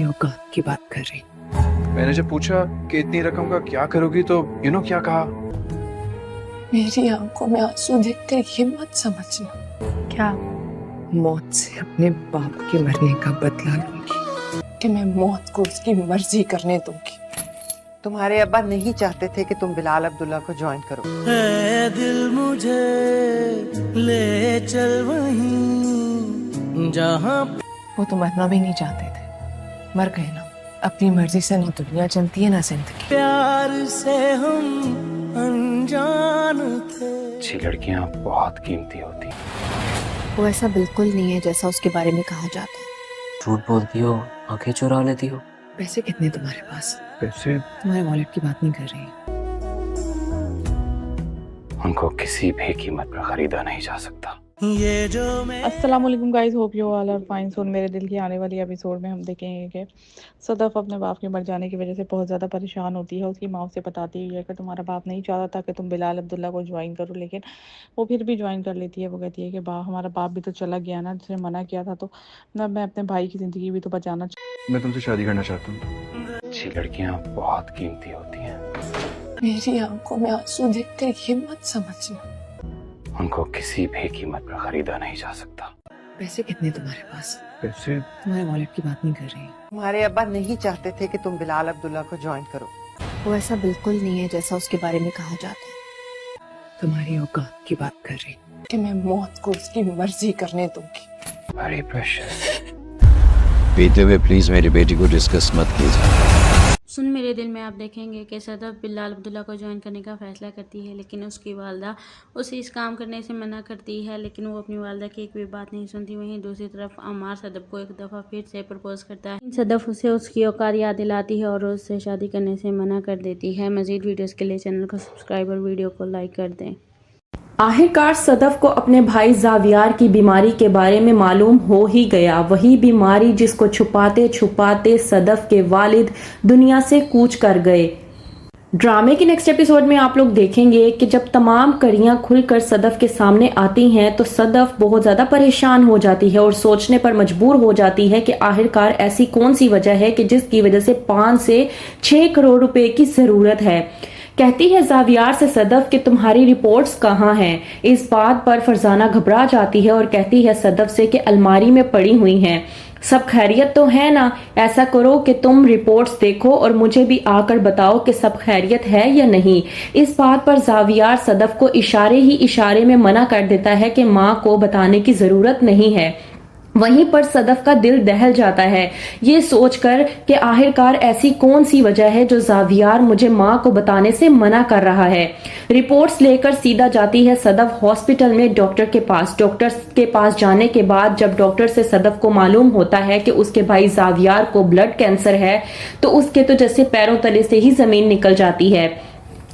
औकात की बात कर रही। मैंने जब पूछा कि इतनी रकम का क्या करोगी तो क्या कहा? मेरी आंखों में आंसू देखकर ये मत समझना क्या? मौत से अपने बाप के मरने का बदला लूंगी कि मैं मौत को उसकी मर्जी करने दूंगी। तुम्हारे अब्बा नहीं चाहते थे कि तुम बिलाल अब्दुल्ला को ज्वाइन करो। है दिल मुझे ले चल वहीं जहां वो तो मरना भी नहीं चाहते थे, मर गए ना। अपनी मर्जी से ना दुनिया चलती है ना जिंदगी। प्यार से हम अनजान थे। अच्छी लड़कियां बहुत कीमती होती हैं। वो ऐसा बिल्कुल नहीं है जैसा उसके बारे में कहा जाता है। झूठ बोलती हो, आंखें चुरा लेती हो। पैसे कितने तुम्हारे पास? पैसे तुम्हारे वॉलेट की बात नहीं कर रही। उनको किसी भी कीमत पर खरीदा नहीं जा सकता। ये जो मैं अस्सलाम वालेकुम guys, hope you all are fine. सुन मेरे दिल की आने वाली एपिसोड में हम देखेंगे कि सदफ अपने बाप के मर जाने की वजह से बहुत ज़्यादा परेशान होती है। उसकी माँ उसे बताती है कि तुम्हारा बाप नहीं चाहता था कि तुम बिलाल अब्दुल्ला को ज्वाइन करो, लेकिन वो फिर भी ज्वाइन कर लेती है। वो कहती है कि हमारा बाप भी तो चला गया ना, जिसने मना किया था, तो ना मैं अपने भाई की ज़िंदगी भी तो बचाना मैं तुमसे शादी करना चाहता हूँ। अच्छी लड़कियां बहुत कीमती होती हैं। मेरी आंखों में आंसू देखकर ये मत समझना उनको किसी भी कीमत पर खरीदा नहीं जा सकता। पैसे कितने तुम्हारे पास? पैसे तुम्हारे वॉलेट की बात नहीं कर रही। तुम्हारे अब्बा नहीं चाहते थे कि तुम बिलाल अब्दुल्ला को ज्वाइन करो। वो ऐसा बिल्कुल नहीं है जैसा उसके बारे में कहा जाता है। तुम्हारी औकात की बात कर रही कि मैं मौत को उसकी मर्जी करने दूंगी। Very precious. पीते हुए प्लीज मेरी बेटी को डिस्कस मत कीजिए। सुन मेरे दिल में आप देखेंगे कि सदफ बिलाल अब्दुल्ला को ज्वाइन करने का फ़ैसला करती है, लेकिन उसकी वालदा उसे इस काम करने से मना करती है, लेकिन वो अपनी वालदा की एक भी बात नहीं सुनती। वहीं दूसरी तरफ अमार सदफ को एक दफ़ा फिर से प्रपोज करता है। सदफ उसे उसकी औकात याद दिलाती है और उससे शादी करने से मना कर देती है। मज़ीद वीडियोज़ के लिए चैनल को सब्सक्राइब और वीडियो को लाइक कर दें। आखिरकार सदफ को अपने भाई जावियार की बीमारी के बारे में मालूम हो ही गया। वही बीमारी जिसको छुपाते छुपाते सदफ के वालिद दुनिया से कूच कर गए। ड्रामे के नेक्स्ट एपिसोड में आप लोग देखेंगे कि जब तमाम कड़ियां खुलकर सदफ के सामने आती हैं तो सदफ बहुत ज़्यादा परेशान हो जाती है और सोचने पर मजबूर हो जाती है कि आखिरकार ऐसी कौन सी वजह है कि जिसकी वजह से 5 से 6 करोड़ रुपए की ज़रूरत है। कहती है जावियार से सदफ कि तुम्हारी रिपोर्ट्स कहाँ हैं। इस बात पर फरजाना घबरा जाती है और कहती है सदफ से कि अलमारी में पड़ी हुई हैं। सब खैरियत तो है ना? ऐसा करो कि तुम रिपोर्ट्स देखो और मुझे भी आकर बताओ कि सब खैरियत है या नहीं। इस बात पर जावियार सदफ को इशारे ही इशारे में मना कर देता है कि माँ को बताने की जरूरत नहीं है। वहीं पर सदफ का दिल दहल जाता है ये सोचकर कि आखिरकार ऐसी कौन सी वजह है जो जावियार मुझे माँ को बताने से मना कर रहा है। रिपोर्ट्स लेकर सीधा जाती है सदफ हॉस्पिटल में डॉक्टर के पास। डॉक्टर के पास जाने के बाद जब डॉक्टर से सदफ को मालूम होता है कि उसके भाई जावियार को ब्लड कैंसर है तो उसके तो जैसे पैरों तले से ही जमीन निकल जाती है।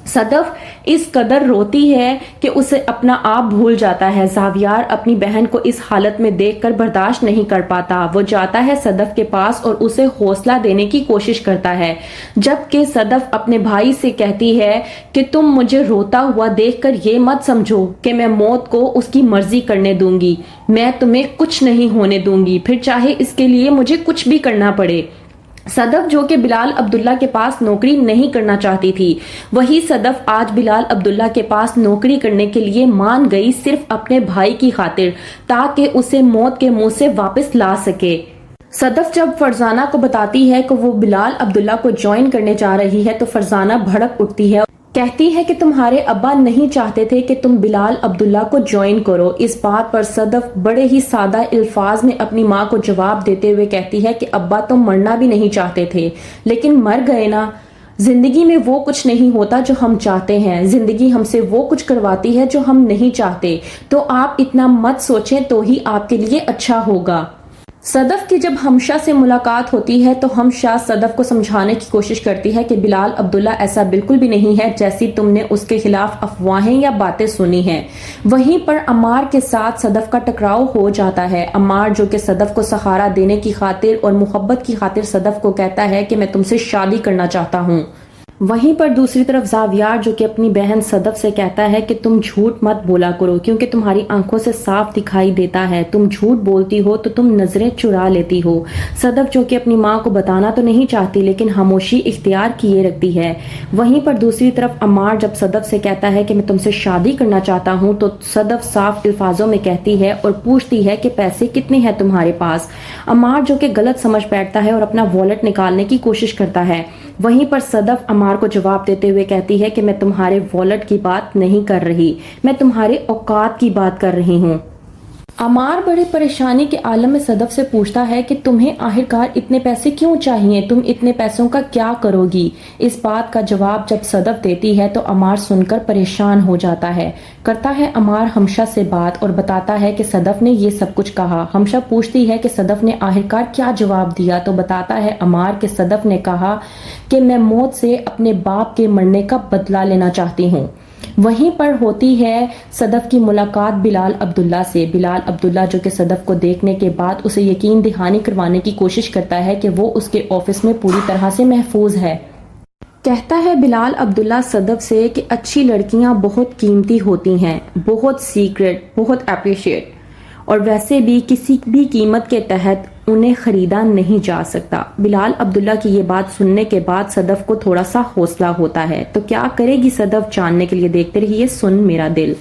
सदफ इस कदर रोती है कि उसे अपना आप भूल जाता है। जावियार अपनी बहन को इस हालत में देखकर बर्दाश्त नहीं कर पाता। वो जाता है सदफ के पास और उसे हौसला देने की कोशिश करता है, जबकि सदफ अपने भाई से कहती है कि तुम मुझे रोता हुआ देखकर ये मत समझो कि मैं मौत को उसकी मर्जी करने दूंगी। मैं तुम्हें कुछ नहीं होने दूंगी, फिर चाहे इसके लिए मुझे कुछ भी करना पड़े। सदफ जो कि बिलाल अब्दुल्ला के पास नौकरी नहीं करना चाहती थी, वही सदफ आज बिलाल अब्दुल्ला के पास नौकरी करने के लिए मान गई, सिर्फ अपने भाई की खातिर, ताकि उसे मौत के मुंह से वापस ला सके। सदफ जब फरजाना को बताती है कि वो बिलाल अब्दुल्ला को ज्वाइन करने जा रही है तो फरजाना भड़क उठती है। कहती है कि तुम्हारे अब्बा नहीं चाहते थे कि तुम बिलाल अब्दुल्ला को ज्वाइन करो। इस बात पर सदफ बड़े ही सादा अल्फाज में अपनी माँ को जवाब देते हुए कहती है कि अब्बा तो मरना भी नहीं चाहते थे, लेकिन मर गए ना। जिंदगी में वो कुछ नहीं होता जो हम चाहते हैं, जिंदगी हमसे वो कुछ करवाती है जो हम नहीं चाहते। तो आप इतना मत सोचें तो ही आपके लिए अच्छा होगा। सदफ की जब हमशा से मुलाकात होती है तो हमशा सदफ को समझाने की कोशिश करती है कि बिलाल अब्दुल्ला ऐसा बिल्कुल भी नहीं है जैसी तुमने उसके खिलाफ अफवाहें या बातें सुनी हैं। वहीं पर अमार के साथ सदफ का टकराव हो जाता है। अमार जो कि सदफ को सहारा देने की खातिर और मोहब्बत की खातिर सदफ को कहता है कि मैं तुमसे शादी करना चाहता हूँ। वहीं पर दूसरी तरफ जावियार जो कि अपनी बहन सदफ से कहता है कि तुम झूठ मत बोला करो क्योंकि तुम्हारी आंखों से साफ दिखाई देता है, तुम झूठ बोलती हो तो तुम नजरें चुरा लेती हो। सदफ जो कि अपनी माँ को बताना तो नहीं चाहती लेकिन खामोशी इख्तियार किए रखती है। वहीं पर दूसरी तरफ अम्मार जब सदफ से कहता है कि मैं तुमसे शादी करना चाहता हूँ तो सदफ साफ अल्फाजों में कहती है और पूछती है कि पैसे कितने हैं तुम्हारे पास। अम्मार जो कि गलत समझ बैठता है और अपना वॉलेट निकालने की कोशिश करता है। वहीं पर सदफ अम्मार को जवाब देते हुए कहती है कि मैं तुम्हारे वॉलेट की बात नहीं कर रही, मैं तुम्हारे औकात की बात कर रही हूँ। अमार बड़े परेशानी के आलम में सदफ से पूछता है कि तुम्हें आखिरकार इतने पैसे क्यों चाहिए, तुम इतने पैसों का क्या करोगी। इस बात का जवाब जब सदफ देती है तो अमार सुनकर परेशान हो जाता है। करता है अमार हमशा से बात और बताता है कि सदफ ने ये सब कुछ कहा। हमशा पूछती है कि सदफ ने आखिरकार क्या जवाब दिया तो बताता है अमार कि सदफ ने कहा कि मैं मौत से अपने बाप के मरने का बदला लेना चाहती हूँ। वहीं पर होती है सदफ की मुलाकात बिलाल अब्दुल्ला से। बिलाल अब्दुल्ला जो कि सदफ को देखने के बाद उसे यकीन दहानी करवाने की कोशिश करता है कि वो उसके ऑफिस में पूरी तरह से महफूज है। कहता है बिलाल अब्दुल्ला सदफ से कि अच्छी लड़कियां बहुत कीमती होती हैं, बहुत सीक्रेट, बहुत अप्रिशिएट, और वैसे भी किसी भी कीमत के तहत उन्हें खरीदा नहीं जा सकता। बिलाल अब्दुल्ला की ये बात सुनने के बाद सदफ को थोड़ा सा हौसला होता है। तो क्या करेगी सदफ, जानने के लिए देखते रहिए सुन मेरा दिल।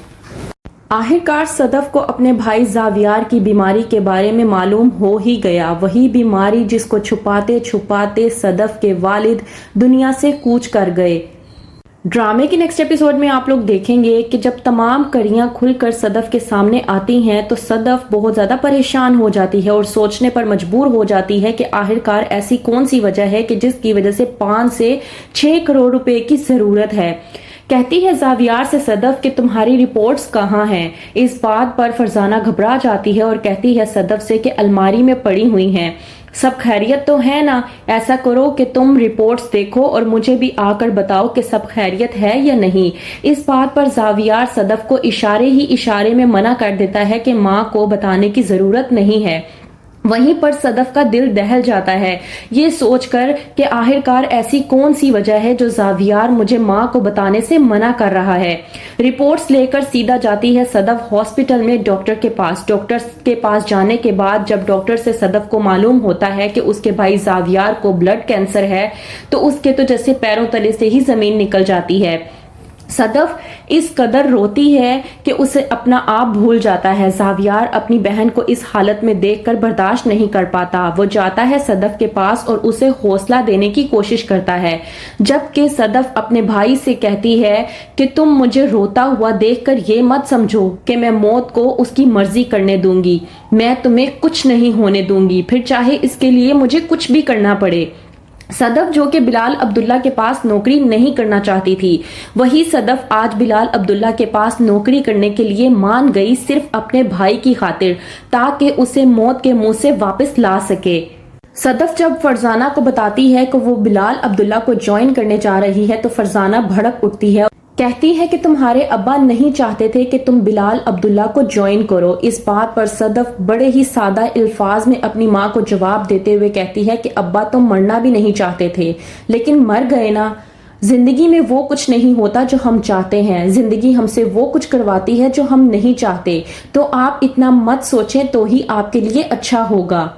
आखिरकार सदफ को अपने भाई जावियार की बीमारी के बारे में मालूम हो ही गया। वही बीमारी जिसको छुपाते छुपाते सदफ के वालिद दुनिया से कूच कर गए। ड्रामे के नेक्स्ट एपिसोड में आप लोग देखेंगे कि जब तमाम कड़ियां खुलकर सदफ के सामने आती हैं तो सदफ बहुत ज्यादा परेशान हो जाती है और सोचने पर मजबूर हो जाती है कि आखिरकार ऐसी कौन सी वजह है कि जिसकी वजह से 5 से 6 करोड़ रुपए की जरूरत है। कहती है जावियार से सदफ कि तुम्हारी रिपोर्ट्स कहाँ हैं। इस बात पर फरजाना घबरा जाती है और कहती है सदफ से कि अलमारी में पड़ी हुई हैं। सब खैरियत तो है ना, ऐसा करो कि तुम रिपोर्ट्स देखो और मुझे भी आकर बताओ कि सब खैरियत है या नहीं। इस बात पर जावियार सदफ को इशारे ही इशारे में मना कर देता है कि माँ को बताने की जरूरत नहीं है। वहीं पर सदफ का दिल दहल जाता है ये सोचकर कि आखिरकार ऐसी कौन सी वजह है जो जावियार मुझे माँ को बताने से मना कर रहा है। रिपोर्ट्स लेकर सीधा जाती है सदफ हॉस्पिटल में डॉक्टर के पास। डॉक्टर के पास जाने के बाद जब डॉक्टर से सदफ को मालूम होता है कि उसके भाई जावियार को ब्लड कैंसर है तो उसके तो जैसे पैरों तले से ही जमीन निकल जाती है। सदफ इस कदर रोती है कि उसे अपना आप भूल जाता है। जावियार अपनी बहन को इस हालत में देखकर बर्दाश्त नहीं कर पाता। वो जाता है सदफ के पास और उसे हौसला देने की कोशिश करता है, जबकि सदफ अपने भाई से कहती है कि तुम मुझे रोता हुआ देखकर ये मत समझो कि मैं मौत को उसकी मर्जी करने दूंगी। मैं तुम्हें कुछ नहीं होने दूंगी, फिर चाहे इसके लिए मुझे कुछ भी करना पड़े। सदफ जो कि बिलाल अब्दुल्ला के पास नौकरी नहीं करना चाहती थी, वही सदफ आज बिलाल अब्दुल्ला के पास नौकरी करने के लिए मान गई सिर्फ अपने भाई की खातिर, ताकि उसे मौत के मुंह से वापस ला सके। सदफ जब फरजाना को बताती है कि वो बिलाल अब्दुल्ला को ज्वाइन करने जा रही है तो फरजाना भड़क उठती है, कहती है कि तुम्हारे अब्बा नहीं चाहते थे कि तुम बिलाल अब्दुल्ला को ज्वाइन करो। इस बात पर सदफ बड़े ही सादा अल्फाज में अपनी माँ को जवाब देते हुए कहती है कि अब्बा तो मरना भी नहीं चाहते थे, लेकिन मर गए ना। जिंदगी में वो कुछ नहीं होता जो हम चाहते हैं, जिंदगी हमसे वो कुछ करवाती है जो हम नहीं चाहते। तो आप इतना मत सोचें तो ही आपके लिए अच्छा होगा।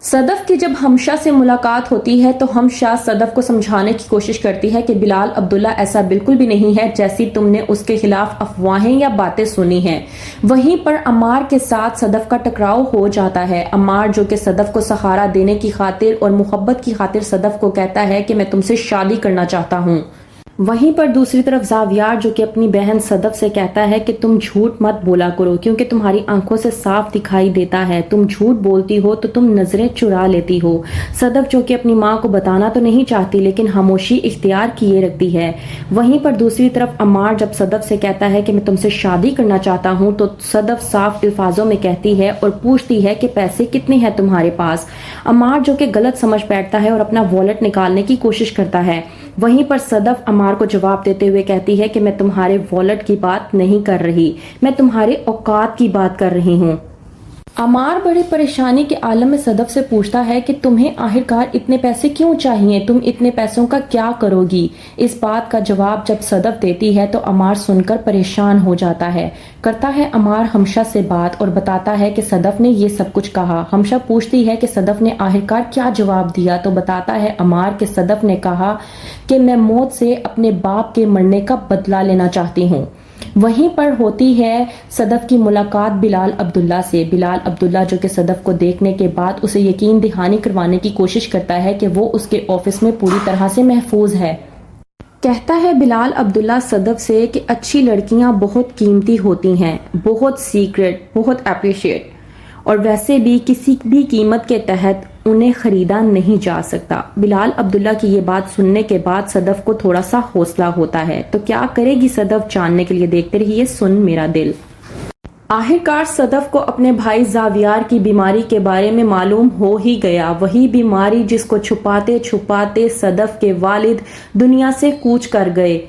सदफ की जब हमशा से मुलाकात होती है तो हमशा सदफ को समझाने की कोशिश करती है कि बिलाल अब्दुल्ला ऐसा बिल्कुल भी नहीं है जैसी तुमने उसके खिलाफ अफवाहें या बातें सुनी हैं। वहीं पर अम्मार के साथ सदफ का टकराव हो जाता है। अम्मार जो कि सदफ को सहारा देने की खातिर और मोहब्बत की खातिर सदफ को कहता है कि मैं तुमसे शादी करना चाहता हूँ। वहीं पर दूसरी तरफ जावियार जो कि अपनी बहन सदफ से कहता है कि तुम झूठ मत बोला करो क्योंकि तुम्हारी आंखों से साफ दिखाई देता है, तुम झूठ बोलती हो तो तुम नजरें चुरा लेती हो। सदफ जो कि अपनी माँ को बताना तो नहीं चाहती लेकिन खामोशी इख्तियार किए रखती है। वहीं पर दूसरी तरफ अम्मार जब सदफ से कहता है कि मैं तुमसे शादी करना चाहता हूँ तो सदफ साफ अल्फाजों में कहती है और पूछती है कि पैसे कितने हैं तुम्हारे पास। अम्मार जो कि गलत समझ बैठता है और अपना वॉलेट निकालने की कोशिश करता है। वहीं पर सदफ अम्मार को जवाब देते हुए कहती है कि मैं तुम्हारे वॉलेट की बात नहीं कर रही, मैं तुम्हारे औकात की बात कर रही हूँ। अमार बड़ी परेशानी के आलम में सदफ से पूछता है कि तुम्हें आखिरकार इतने पैसे क्यों चाहिए, तुम इतने पैसों का क्या करोगी। इस बात का जवाब जब सदफ देती है तो अमार सुनकर परेशान हो जाता है। करता है अमार हमशा से बात और बताता है कि सदफ ने ये सब कुछ कहा। हमशा पूछती है कि सदफ ने आखिरकार क्या जवाब दिया तो बताता है अमार कि सदफ ने कहा कि मैं मौत से अपने बाप के मरने का बदला लेना चाहती हूँ। वहीं पर होती है सदफ की मुलाकात बिलाल अब्दुल्ला से। बिलाल अब्दुल्ला जो कि सदफ को देखने के बाद उसे यकीन दहानी करवाने की कोशिश करता है कि वो उसके ऑफिस में पूरी तरह से महफूज है। कहता है बिलाल अब्दुल्ला सदफ से कि अच्छी लड़कियां बहुत कीमती होती हैं, बहुत सीक्रेट, बहुत अप्रिशिएट, और वैसे भी किसी भी कीमत के तहत उन्हें खरीदा नहीं जा सकता। बिलाल अब्दुल्ला की ये बात सुनने के बाद सदफ को थोड़ा सा हौसला होता है। तो क्या करेगी सदफ, जानने के लिए देखते रहिए सुन मेरा दिल। आखिरकार सदफ को अपने भाई जावियार की बीमारी के बारे में मालूम हो ही गया। वही बीमारी जिसको छुपाते छुपाते सदफ के वालिद दुनिया से कूच कर गए।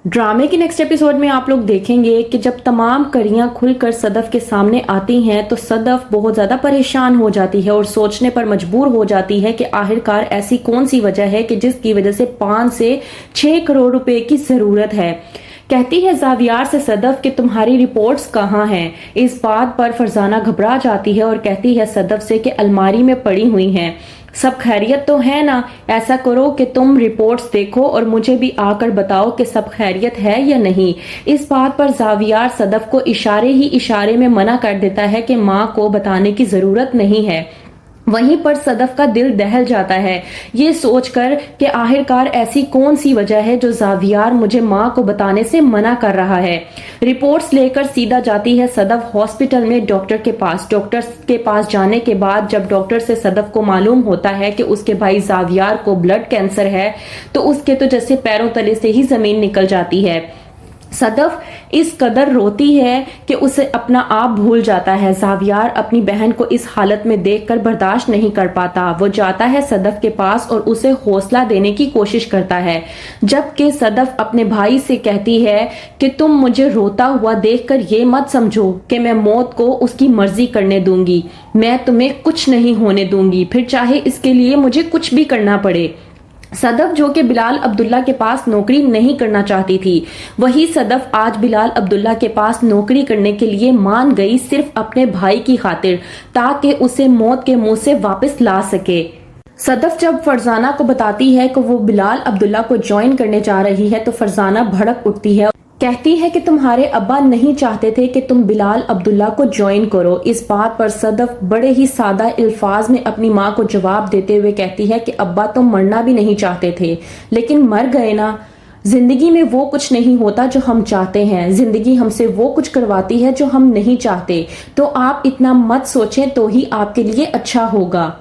ड्रामे के नेक्स्ट एपिसोड में आप लोग देखेंगे कि जब तमाम कड़ियां खुलकर सदफ के सामने आती हैं तो सदफ बहुत ज्यादा परेशान हो जाती है और सोचने पर मजबूर हो जाती है कि आखिरकार ऐसी कौन सी वजह है कि जिसकी वजह से 5 से 6 करोड़ रुपए की जरूरत है। कहती है जावियार से सदफ कि तुम्हारी रिपोर्ट्स कहाँ हैं। इस बात पर फरजाना घबरा जाती है और कहती है सदफ से कि अलमारी में पड़ी हुई हैं। सब खैरियत तो है ना, ऐसा करो कि तुम रिपोर्ट्स देखो और मुझे भी आकर बताओ कि सब खैरियत है या नहीं। इस बात पर जावियार सदफ को इशारे ही इशारे में मना कर देता है कि माँ को बताने की जरूरत नहीं है। वहीं पर सदफ का दिल दहल जाता है ये सोचकर कि आखिरकार ऐसी कौन सी वजह है जो जावियार मुझे माँ को बताने से मना कर रहा है। रिपोर्ट्स लेकर सीधा जाती है सदफ हॉस्पिटल में डॉक्टर के पास। डॉक्टर के पास जाने के बाद जब डॉक्टर से सदफ को मालूम होता है कि उसके भाई जावियार को ब्लड कैंसर है तो उसके तो जैसे पैरों तले से ही जमीन निकल जाती है। सदफ इस कदर रोती है कि उसे अपना आप भूल जाता है। जावियार अपनी बहन को इस हालत में देखकर बर्दाश्त नहीं कर पाता। वो जाता है सदफ के पास और उसे हौसला देने की कोशिश करता है, जबकि सदफ अपने भाई से कहती है कि तुम मुझे रोता हुआ देखकर ये मत समझो कि मैं मौत को उसकी मर्जी करने दूंगी। मैं तुम्हें कुछ नहीं होने दूंगी, फिर चाहे इसके लिए मुझे कुछ भी करना पड़े। सदफ जो कि बिलाल अब्दुल्ला के पास नौकरी नहीं करना चाहती थी, वही सदफ आज बिलाल अब्दुल्ला के पास नौकरी करने के लिए मान गई सिर्फ अपने भाई की खातिर, ताकि उसे मौत के मुंह से वापस ला सके। सदफ जब फरजाना को बताती है कि वो बिलाल अब्दुल्ला को ज्वाइन करने जा रही है तो फरजाना भड़क उठती है, कहती है कि तुम्हारे अब्बा नहीं चाहते थे कि तुम बिलाल अब्दुल्ला को ज्वाइन करो। इस बात पर सदफ बड़े ही सादा अल्फाज में अपनी माँ को जवाब देते हुए कहती है कि अब्बा तो मरना भी नहीं चाहते थे, लेकिन मर गए ना। जिंदगी में वो कुछ नहीं होता जो हम चाहते हैं, जिंदगी हमसे वो कुछ करवाती है जो हम नहीं चाहते। तो आप इतना मत सोचें तो ही आपके लिए अच्छा होगा।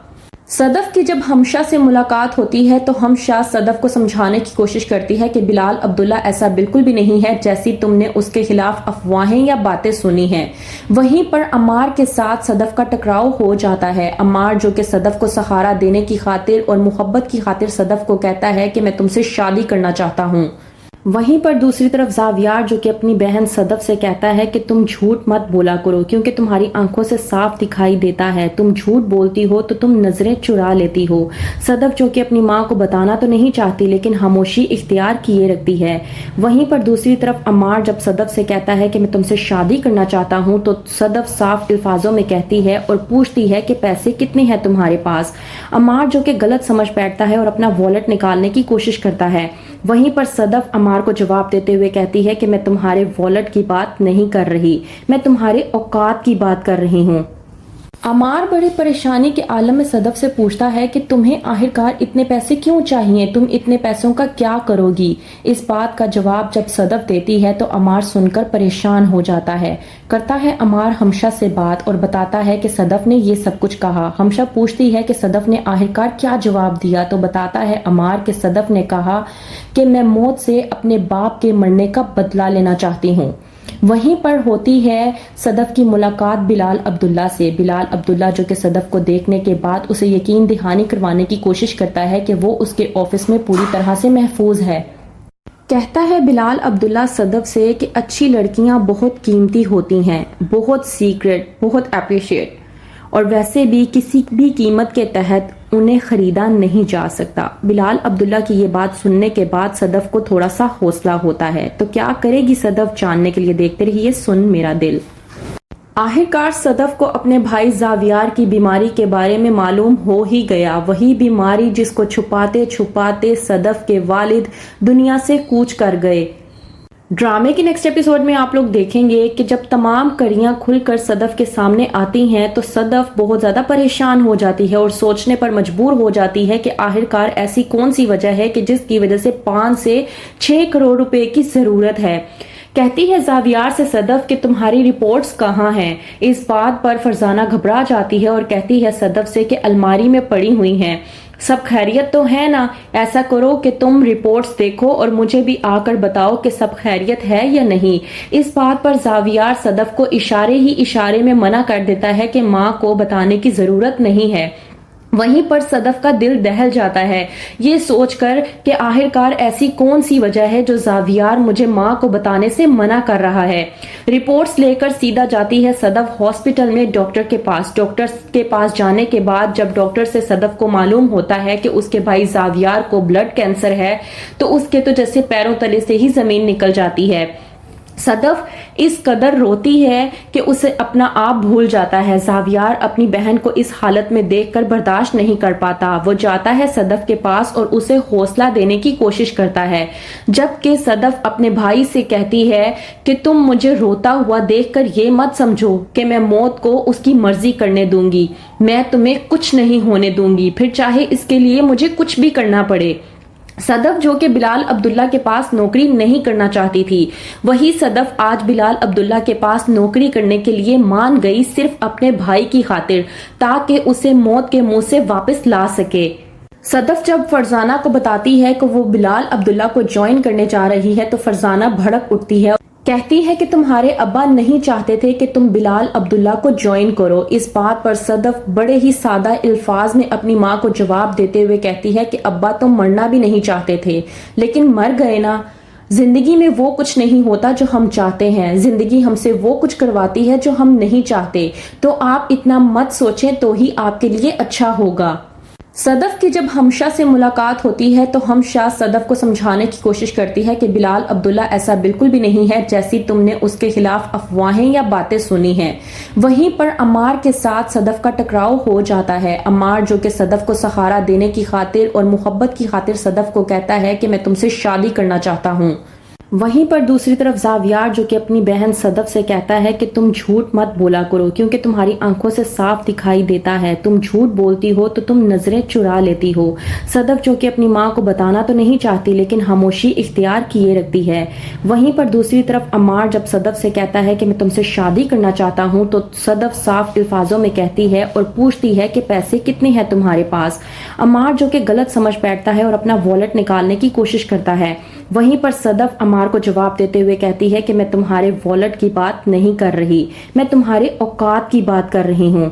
सदफ की जब हमशा से मुलाकात होती है तो हमशा सदफ को समझाने की कोशिश करती है कि बिलाल अब्दुल्ला ऐसा बिल्कुल भी नहीं है जैसी तुमने उसके खिलाफ अफवाहें या बातें सुनी हैं। वहीं पर अमार के साथ सदफ का टकराव हो जाता है। अमार जो कि सदफ को सहारा देने की खातिर और मोहब्बत की खातिर सदफ को कहता है कि मैं तुमसे शादी करना चाहता हूँ। वहीं पर दूसरी तरफ जावियार जो कि अपनी बहन सदफ से कहता है कि तुम झूठ मत बोला करो क्योंकि तुम्हारी आंखों से साफ दिखाई देता है, तुम झूठ बोलती हो तो तुम नजरें चुरा लेती हो। सदफ जो कि अपनी माँ को बताना तो नहीं चाहती लेकिन खामोशी इख्तियार किए रखती है। वहीं पर दूसरी तरफ अमार जब सदफ से कहता है कि मैं तुमसे शादी करना चाहता हूँ तो सदफ साफ अल्फाजों में कहती है और पूछती है कि पैसे कितने हैं तुम्हारे पास। अमार जो कि गलत समझ बैठता है और अपना वॉलेट निकालने की कोशिश करता है। वहीं पर सदफ अमार को जवाब देते हुए कहती है कि मैं तुम्हारे वॉलेट की बात नहीं कर रही, मैं तुम्हारे औकात की बात कर रही हूँ। अमार बड़ी परेशानी के आलम में सदफ से पूछता है कि तुम्हें आखिरकार इतने पैसे क्यों चाहिए, तुम इतने पैसों का क्या करोगी। इस बात का जवाब जब सदफ देती है तो अमार सुनकर परेशान हो जाता है। करता है अमार हमशा से बात और बताता है कि सदफ ने ये सब कुछ कहा। हमशा पूछती है कि सदफ ने आखिरकार क्या जवाब दिया तो बताता है अमार कि सदफ ने कहा कि मैं मौत से अपने बाप के मरने का बदला लेना चाहती हूँ। वहीं पर होती है सदफ की मुलाकात बिलाल अब्दुल्ला से। बिलाल अब्दुल्ला जो कि सदफ को देखने के बाद उसे यकीन दहानी करवाने की कोशिश करता है कि वो उसके ऑफिस में पूरी तरह से महफूज है। कहता है बिलाल अब्दुल्ला सदफ से कि अच्छी लड़कियां बहुत कीमती होती हैं, बहुत सीक्रेट, बहुत अप्रिशिएट, اور ویسے بھی کسی بھی قیمت کے تحت انہیں خریدا نہیں جا سکتا۔ بلال عبداللہ کی یہ بات سننے کے بعد صدف کو تھوڑا سا حوصلہ ہوتا ہے، تو کیا کرے گی صدف جاننے کے لیے دیکھتے رہیے سن میرا دل۔ آخرکار صدف کو اپنے بھائی زاویار کی بیماری کے بارے میں معلوم ہو ہی گیا، وہی بیماری جس کو چھپاتے چھپاتے صدف کے والد دنیا سے کوچ کر گئے۔ ڈرامے کے نیکسٹ ایپیسوڈ میں آپ لوگ دیکھیں گے کہ جب تمام کڑیاں کھل کر صدف کے سامنے آتی ہیں تو صدف بہت زیادہ پریشان ہو جاتی ہے اور سوچنے پر مجبور ہو جاتی ہے کہ آخرکار ایسی کون سی وجہ ہے کہ جس کی وجہ سے 5 سے 6 کروڑ روپے کی ضرورت ہے۔ کہتی ہے زاویار سے صدف کہ تمہاری رپورٹس کہاں ہیں؟ اس بات پر فرزانہ گھبرا جاتی ہے اور کہتی ہے صدف سے کہ الماری میں پڑی ہوئی ہیں، سب خیریت تو ہے نا؟ ایسا کرو کہ تم رپورٹس دیکھو اور مجھے بھی آ کر بتاؤ کہ سب خیریت ہے یا نہیں۔ اس بات پر زاویار صدف کو اشارے میں منع کر دیتا ہے کہ ماں کو بتانے کی ضرورت نہیں ہے۔ وہیں پر صدف کا دل دہل جاتا ہے یہ سوچ کر کہ آخرکار ایسی کون سی وجہ ہے جو زاویار مجھے ماں کو بتانے سے منع کر رہا ہے۔ رپورٹس لے کر سیدھا جاتی ہے صدف ہاسپٹل میں ڈاکٹر کے پاس۔ ڈاکٹر کے پاس جانے کے بعد جب ڈاکٹر سے صدف کو معلوم ہوتا ہے کہ اس کے بھائی زاویار کو بلڈ کینسر ہے تو اس کے تو جیسے پیروں تلے سے ہی زمین نکل جاتی ہے۔ صدف اس قدر روتی ہے کہ اسے اپنا آپ بھول جاتا ہے۔ زاویار اپنی بہن کو اس حالت میں دیکھ کر برداشت نہیں کر پاتا، وہ جاتا ہے صدف کے پاس اور اسے حوصلہ دینے کی کوشش کرتا ہے، جبکہ صدف اپنے بھائی سے کہتی ہے کہ تم مجھے روتا ہوا دیکھ کر یہ مت سمجھو کہ میں موت کو اس کی مرضی کرنے دوں گی، میں تمہیں کچھ نہیں ہونے دوں گی، پھر چاہے اس کے لیے مجھے کچھ بھی کرنا پڑے۔ صدف جو کہ بلال عبداللہ کے پاس نوکری نہیں کرنا چاہتی تھی، وہی صدف آج بلال عبداللہ کے پاس نوکری کرنے کے لیے مان گئی، صرف اپنے بھائی کی خاطر، تاکہ اسے موت کے منہ سے واپس لا سکے۔ صدف جب فرزانہ کو بتاتی ہے کہ وہ بلال عبداللہ کو جوائن کرنے جا رہی ہے تو فرزانہ بھڑک اٹھتی ہے، کہتی ہے کہ تمہارے ابا نہیں چاہتے تھے کہ تم بلال عبداللہ کو جوائن کرو۔ اس بات پر صدف بڑے ہی سادہ الفاظ میں اپنی ماں کو جواب دیتے ہوئے کہتی ہے کہ ابا تو مرنا بھی نہیں چاہتے تھے، لیکن مر گئے نا۔ زندگی میں وہ کچھ نہیں ہوتا جو ہم چاہتے ہیں، زندگی ہم سے وہ کچھ کرواتی ہے جو ہم نہیں چاہتے، تو آپ اتنا مت سوچیں تو ہی آپ کے لیے اچھا ہوگا۔ صدف کی جب ہمشہ سے ملاقات ہوتی ہے تو ہمشہ صدف کو سمجھانے کی کوشش کرتی ہے کہ بلال عبداللہ ایسا بالکل بھی نہیں ہے جیسی تم نے اس کے خلاف افواہیں یا باتیں سنی ہیں۔ وہیں پر عمار کے ساتھ صدف کا ٹکراؤ ہو جاتا ہے۔ عمار جو کہ صدف کو سہارا دینے کی خاطر اور محبت کی خاطر صدف کو کہتا ہے کہ میں تم سے شادی کرنا چاہتا ہوں۔ وہیں پر دوسری طرف زاویار جو کہ اپنی بہن صدف سے کہتا ہے کہ تم جھوٹ مت بولا کرو کیونکہ تمہاری آنکھوں سے صاف دکھائی دیتا ہے، تم جھوٹ بولتی ہو تو تم نظریں چرا لیتی ہو۔ صدف جو کہ اپنی ماں کو بتانا تو نہیں چاہتی لیکن خاموشی اختیار کیے رکھتی ہے۔ وہیں پر دوسری طرف عمار جب صدف سے کہتا ہے کہ میں تم سے شادی کرنا چاہتا ہوں تو صدف صاف الفاظوں میں کہتی ہے اور پوچھتی ہے کہ پیسے کتنے ہیں تمہارے پاس۔ عمار جو کہ غلط سمجھ بیٹھتا ہے اور اپنا والٹ نکالنے کی کوشش کرتا ہے۔ وہیں پر صدف عمار کو جواب دیتے ہوئے کہتی ہے کہ میں تمہارے والٹ کی بات نہیں کر رہی، میں تمہارے اوقات کی بات کر رہی ہوں۔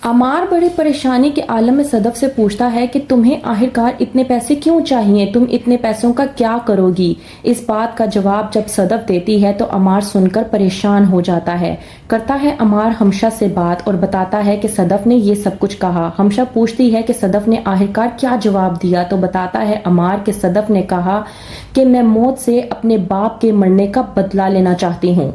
عمار بڑے پریشانی کے عالم میں صدف سے پوچھتا ہے کہ تمہیں آخرکار اتنے پیسے کیوں چاہیے، تم اتنے پیسوں کا کیا کرو گی؟ اس بات کا جواب جب صدف دیتی ہے تو عمار سن کر پریشان ہو جاتا ہے۔ کرتا ہے عمار ہمشہ سے بات اور بتاتا ہے کہ صدف نے یہ سب کچھ کہا۔ ہمشہ پوچھتی ہے کہ صدف نے آخرکار کیا جواب دیا تو بتاتا ہے عمار کہ صدف نے کہا کہ میں موت سے اپنے باپ کے مرنے کا بدلہ لینا چاہتی ہوں۔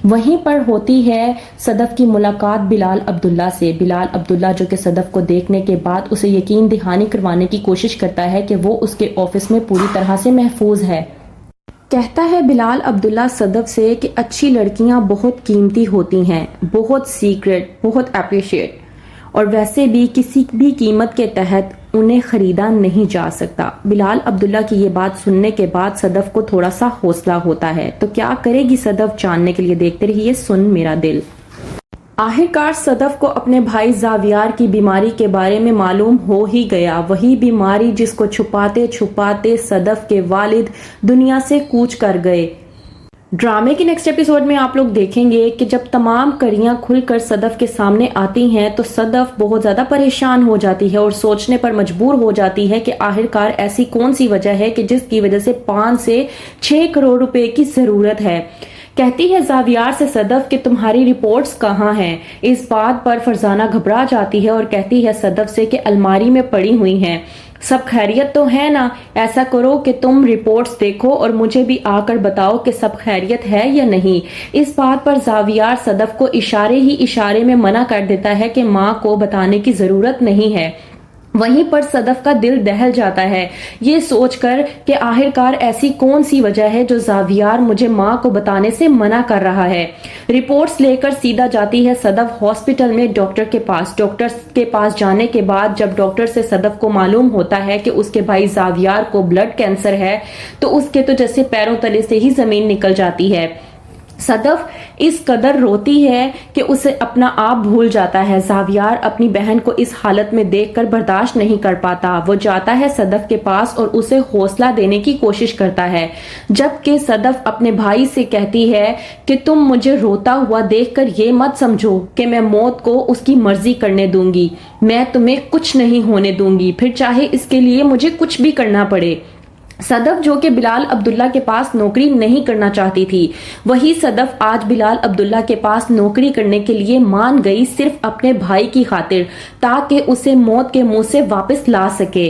وہیں پر ہوتی ہے صدف کی ملاقات بلال عبداللہ سے۔ بلال عبداللہ جو کہ صدف کو دیکھنے کے بعد اسے یقین دہانی کروانے کی کوشش کرتا ہے کہ وہ اس کے آفس میں پوری طرح سے محفوظ ہے۔ کہتا ہے بلال عبداللہ صدف سے کہ اچھی لڑکیاں بہت قیمتی ہوتی ہیں، بہت سیکرٹ، بہت اپریشیٹ، اور ویسے بھی کسی بھی قیمت کے تحت انہیں خریدا نہیں جا سکتا۔ بلال عبداللہ کی یہ بات سننے کے بعد صدف کو تھوڑا سا حوصلہ ہوتا ہے، تو کیا کرے گی صدف جاننے کے لیے دیکھتے رہیے سن میرا دل۔ آخرکار صدف کو اپنے بھائی زاویار کی بیماری کے بارے میں معلوم ہو ہی گیا، وہی بیماری جس کو چھپاتے چھپاتے صدف کے والد دنیا سے کوچ کر گئے۔ ड्रामे के नेक्स्ट एपिसोड में आप लोग देखेंगे कि जब तमाम कड़ियां खुलकर सदफ के सामने आती हैं तो सदफ बहुत ज्यादा परेशान हो जाती है और सोचने पर मजबूर हो जाती है कि आखिरकार ऐसी कौन सी वजह है कि जिसकी वजह से 5 से 6 करोड़ रुपए की जरूरत है। कहती है जावियार से सदफ कि तुम्हारी रिपोर्ट्स कहाँ हैं। इस बात पर फरजाना घबरा जाती है और कहती है सदफ से कि अलमारी में पड़ी हुई हैं। सब खैरियत तो है ना, ऐसा करो कि तुम रिपोर्ट्स देखो और मुझे भी आकर बताओ कि सब खैरियत है या नहीं। इस बात पर जावियार सदफ को इशारे ही इशारे में मना कर देता है कि माँ को बताने की जरूरत नहीं है। वहीं पर सदफ का दिल दहल जाता है ये सोचकर कि आखिरकार ऐसी कौन सी वजह है जो जावियार मुझे माँ को बताने से मना कर रहा है। रिपोर्ट्स लेकर सीधा जाती है सदफ हॉस्पिटल में डॉक्टर के पास। डॉक्टर के पास जाने के बाद जब डॉक्टर से सदफ को मालूम होता है कि उसके भाई जावियार को ब्लड कैंसर है तो उसके तो जैसे पैरों तले से ही जमीन निकल जाती है। सदफ इस कदर रोती है कि उसे अपना आप भूल जाता है। जावियार अपनी बहन को इस हालत में देखकर बर्दाश्त नहीं कर पाता। वो जाता है सदफ के पास और उसे हौसला देने की कोशिश करता है, जबकि सदफ अपने भाई से कहती है कि तुम मुझे रोता हुआ देखकर ये मत समझो कि मैं मौत को उसकी मर्जी करने दूंगी। मैं तुम्हें कुछ नहीं होने दूंगी, फिर चाहे इसके लिए मुझे कुछ भी करना पड़े। सदफ जो कि बिलाल अब्दुल्ला के पास नौकरी नहीं करना चाहती थी, वही सदफ आज बिलाल अब्दुल्ला के पास नौकरी करने के लिए मान गई, सिर्फ अपने भाई की खातिर, ताकि उसे मौत के मुंह से वापस ला सके।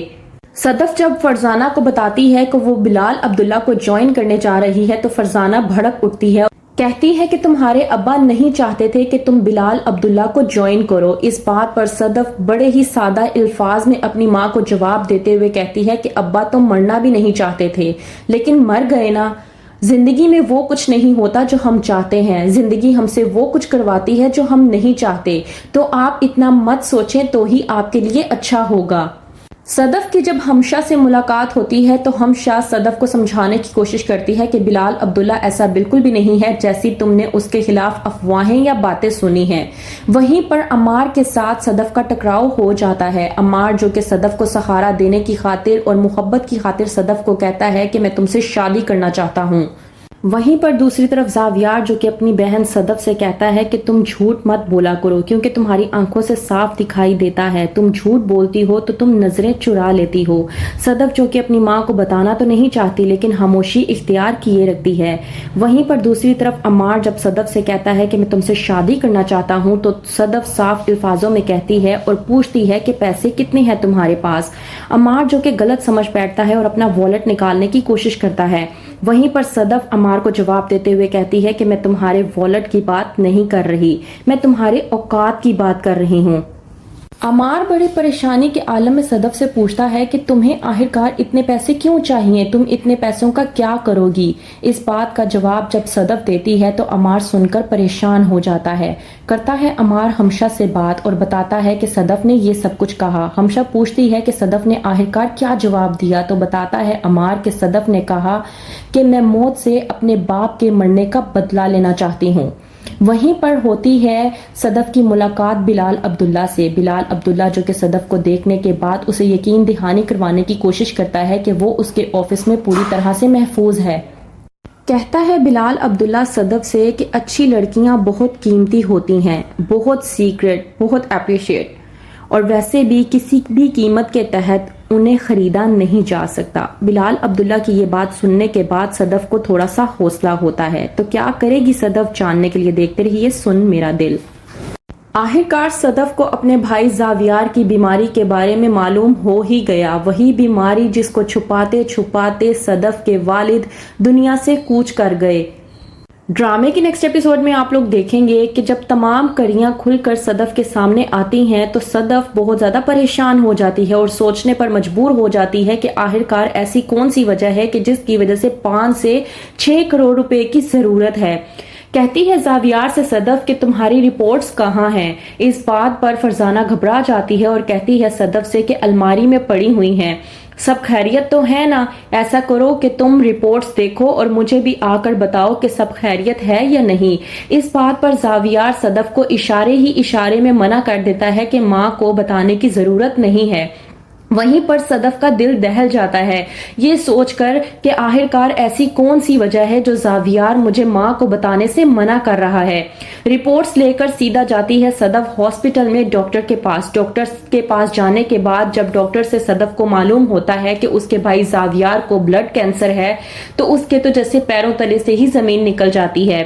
सदफ जब फरजाना को बताती है कि वो बिलाल अब्दुल्ला को ज्वाइन करने जा रही है तो फरजाना भड़क उठती है, कहती है कि तुम्हारे अब्बा नहीं चाहते थे कि तुम बिलाल अब्दुल्ला को ज्वाइन करो। इस बात पर सदफ बड़े ही सादा अल्फाज में अपनी माँ को जवाब देते हुए कहती है कि अब्बा तो मरना भी नहीं चाहते थे, लेकिन मर गए ना। जिंदगी में वो कुछ नहीं होता जो हम चाहते हैं, जिंदगी हमसे वो कुछ करवाती है जो हम नहीं चाहते, तो आप इतना मत सोचें तो ही आपके लिए अच्छा होगा। सदफ की जब हमशा से मुलाकात होती है तो हमशा सदफ को समझाने की कोशिश करती है कि बिलाल अब्दुल्ला ऐसा बिल्कुल भी नहीं है जैसी तुमने उसके खिलाफ अफवाहें या बातें सुनी हैं। वहीं पर अम्मार के साथ सदफ का टकराव हो जाता है। अम्मार जो कि सदफ को सहारा देने की खातिर और मोहब्बत की खातिर सदफ को कहता है कि मैं तुमसे शादी करना चाहता हूँ। वहीं पर दूसरी तरफ जावियार जो कि अपनी बहन सदफ से कहता है कि तुम झूठ मत बोला करो क्योंकि तुम्हारी आंखों से साफ दिखाई देता है, तुम झूठ बोलती हो तो तुम नजरें चुरा लेती हो। सदफ जो कि अपनी माँ को बताना तो नहीं चाहती लेकिन खामोशी इख्तियार किए रखती है। वहीं पर दूसरी तरफ अम्मार जब सदफ से कहता है कि मैं तुमसे शादी करना चाहता हूँ तो सदफ साफ अल्फाजों में कहती है और पूछती है कि पैसे कितने हैं तुम्हारे पास। अम्मार जो कि गलत समझ बैठता है और अपना वॉलेट निकालने की कोशिश करता है। वहीं पर सदफ अम्मार को जवाब देते हुए कहती है कि मैं तुम्हारे वॉलेट की बात नहीं कर रही, मैं तुम्हारे औकात की बात कर रही हूँ। अमार बड़ी परेशानी के आलम में सदफ से पूछता है कि तुम्हें आखिरकार इतने पैसे क्यों चाहिए, तुम इतने पैसों का क्या करोगी। इस बात का जवाब जब सदफ देती है तो अमार सुनकर परेशान हो जाता है। करता है अमार हमशा से बात और बताता है कि सदफ ने ये सब कुछ कहा। हमशा पूछती है कि सदफ ने आखिरकार क्या जवाब दिया तो बताता है अमार कि सदफ ने कहा कि मैं मौत से अपने बाप के मरने का बदला लेना चाहती हूँ। वहीं पर होती है सदफ की मुलाकात बिलाल अब्दुल्ला से। बिलाल अब्दुल्ला जो कि सदफ को देखने के बाद उसे यकीन दहानी करवाने की कोशिश करता है कि वो उसके ऑफिस में पूरी तरह से महफूज है। कहता है बिलाल अब्दुल्ला सदफ से कि अच्छी लड़कियां बहुत कीमती होती हैं, बहुत सीक्रेट, बहुत अप्रिशिएट, और वैसे भी किसी भी कीमत के तहत उन्हें खरीदा नहीं जा सकता। बिलाल अब्दुल्ला की ये बात सुनने के बाद सदफ को थोड़ा सा हौसला होता है। तो क्या करेगी सदफ, जानने के लिए देखते रहिए सुन मेरा दिल। आखिरकार सदफ को अपने भाई जावियार की बीमारी के बारे में मालूम हो ही गया। वही बीमारी जिसको छुपाते छुपाते सदफ के वालिद दुनिया से कूच कर गए। ड्रामे के नेक्स्ट एपिसोड में आप लोग देखेंगे कि जब तमाम कड़ियां खुलकर सदफ के सामने आती हैं तो सदफ बहुत ज्यादा परेशान हो जाती है और सोचने पर मजबूर हो जाती है कि आखिरकार ऐसी कौन सी वजह है कि जिसकी वजह से 5 से 6 करोड़ रुपए की जरूरत है। कहती है जावियार से सदफ कि तुम्हारी रिपोर्ट्स कहाँ हैं। इस बात पर फरजाना घबरा जाती है और कहती है सदफ से कि अलमारी में पड़ी हुई हैं। सब खैरियत तो है ना, ऐसा करो कि तुम रिपोर्ट्स देखो और मुझे भी आकर बताओ कि सब खैरियत है या नहीं। इस बात पर जावियार सदफ को इशारे ही इशारे में मना कर देता है कि माँ को बताने की जरूरत नहीं है। वहीं पर सदफ का दिल दहल जाता है ये सोचकर कि आखिरकार ऐसी कौन सी वजह है जो जावियार मुझे माँ को बताने से मना कर रहा है। रिपोर्ट्स लेकर सीधा जाती है सदफ हॉस्पिटल में डॉक्टर के पास। डॉक्टर के पास जाने के बाद जब डॉक्टर से सदफ को मालूम होता है कि उसके भाई जावियार को ब्लड कैंसर है तो उसके तो जैसे पैरों तले से ही जमीन निकल जाती है।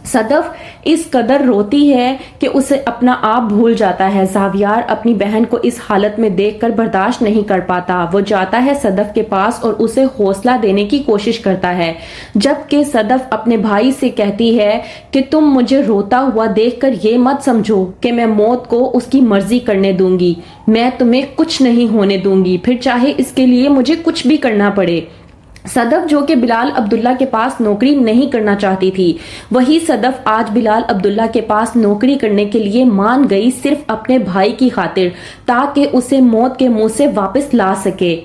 सदफ इस कदर रोती है कि उसे अपना आप भूल जाता है। जावियार अपनी बहन को इस हालत में देखकर बर्दाश्त नहीं कर पाता। वो जाता है सदफ के पास और उसे हौसला देने की कोशिश करता है, जबकि सदफ अपने भाई से कहती है कि तुम मुझे रोता हुआ देखकर ये मत समझो कि मैं मौत को उसकी मर्जी करने दूंगी। मैं तुम्हें कुछ नहीं होने दूंगी, फिर चाहे इसके लिए मुझे कुछ भी करना पड़े। सदफ जो कि बिलाल अब्दुल्ला के पास नौकरी नहीं करना चाहती थी, वही सदफ आज बिलाल अब्दुल्ला के पास नौकरी करने के लिए मान गई, सिर्फ अपने भाई की खातिर, ताकि उसे मौत के मुंह से वापस ला सके।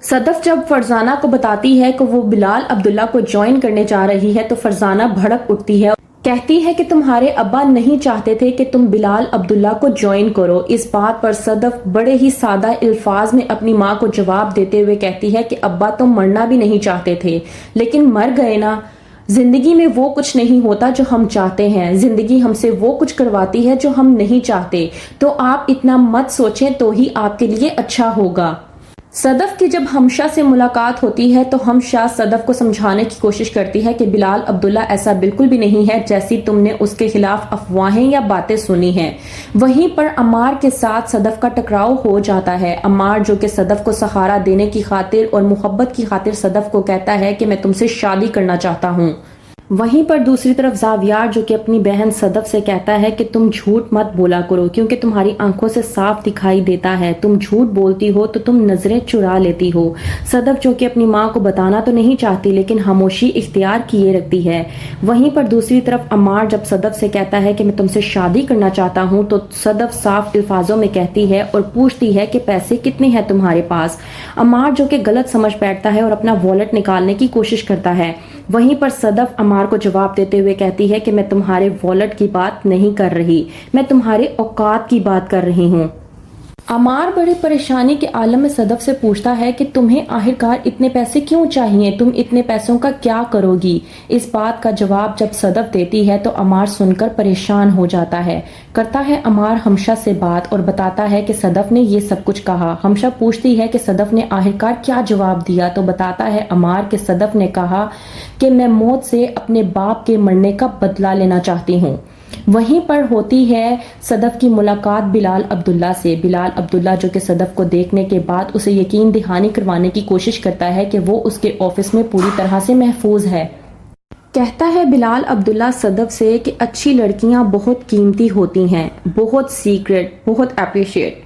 सदफ जब फरजाना को बताती है कि वो बिलाल अब्दुल्ला को ज्वाइन करने जा रही है तो फरजाना भड़क उठती है, कहती है कि तुम्हारे अब्बा नहीं चाहते थे कि तुम बिलाल अब्दुल्ला को ज्वाइन करो। इस बात पर सदफ बड़े ही सादा अल्फाज में अपनी माँ को जवाब देते हुए कहती है कि अब्बा तो मरना भी नहीं चाहते थे, लेकिन मर गए ना। जिंदगी में वो कुछ नहीं होता जो हम चाहते हैं, जिंदगी हमसे वो कुछ करवाती है जो हम नहीं चाहते, तो आप इतना मत सोचें तो ही आपके लिए अच्छा होगा। सदफ की जब हमशा से मुलाकात होती है तो हमशा सदफ को समझाने की कोशिश करती है कि बिलाल अब्दुल्ला ऐसा बिल्कुल भी नहीं है जैसी तुमने उसके खिलाफ अफवाहें या बातें सुनी हैं। वहीं पर अम्मार के साथ सदफ का टकराव हो जाता है। अम्मार जो कि सदफ को सहारा देने की खातिर और मोहब्बत की खातिर सदफ को कहता है कि मैं तुमसे शादी करना चाहता हूँ। वहीं पर दूसरी तरफ जावियार जो कि अपनी बहन सदफ से कहता है कि तुम झूठ मत बोला करो क्योंकि तुम्हारी आंखों से साफ दिखाई देता है, तुम झूठ बोलती हो तो तुम नजरें चुरा लेती हो। सदफ जो कि अपनी माँ को बताना तो नहीं चाहती लेकिन खामोशी इख्तियार किए रखती है। वहीं पर दूसरी तरफ अम्मार जब सदफ से कहता है कि मैं तुमसे शादी करना चाहता हूँ तो सदफ साफ अल्फाजों में कहती है और पूछती है कि पैसे कितने हैं तुम्हारे पास। अम्मार जो कि गलत समझ बैठता है और अपना वॉलेट निकालने की कोशिश करता है। वहीं पर सदफ अम्मार को जवाब देते हुए कहती है कि मैं तुम्हारे वॉलेट की बात नहीं कर रही, मैं तुम्हारे औकात की बात कर रही हूँ। अमार बड़ी परेशानी के आलम में सदफ से पूछता है कि तुम्हें आखिरकार इतने पैसे क्यों चाहिए, तुम इतने पैसों का क्या करोगी। इस बात का जवाब जब सदफ देती है तो अमार सुनकर परेशान हो जाता है। करता है अमार हमशा से बात और बताता है कि सदफ ने ये सब कुछ कहा। हमशा पूछती है कि सदफ ने आखिरकार क्या जवाब दिया तो बताता है अमार कि सदफ ने कहा कि मैं मौत से अपने बाप के मरने का बदला लेना चाहती हूँ। वहीं पर होती है सदफ की मुलाकात बिलाल अब्दुल्ला से। बिलाल अब्दुल्ला जो कि सदफ को देखने के बाद उसे यकीन दहानी करवाने की कोशिश करता है कि वो उसके ऑफिस में पूरी तरह से महफूज है। कहता है बिलाल अब्दुल्ला सदफ से कि अच्छी लड़कियां बहुत कीमती होती हैं, बहुत सीक्रेट, बहुत अप्रिशिएट,